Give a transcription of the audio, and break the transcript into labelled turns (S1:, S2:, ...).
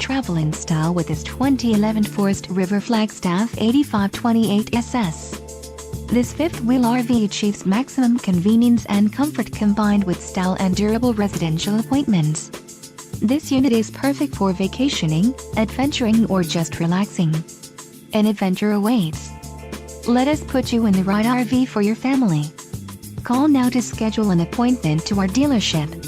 S1: travel in style with this 2011 Forest River Flagstaff 8528 SS. This fifth-wheel RV achieves maximum convenience and comfort combined with style and durable residential appointments. This unit is perfect for vacationing, adventuring, or just relaxing. An adventure awaits. Let us put you in the right RV for your family. Call now to schedule an appointment to our dealership.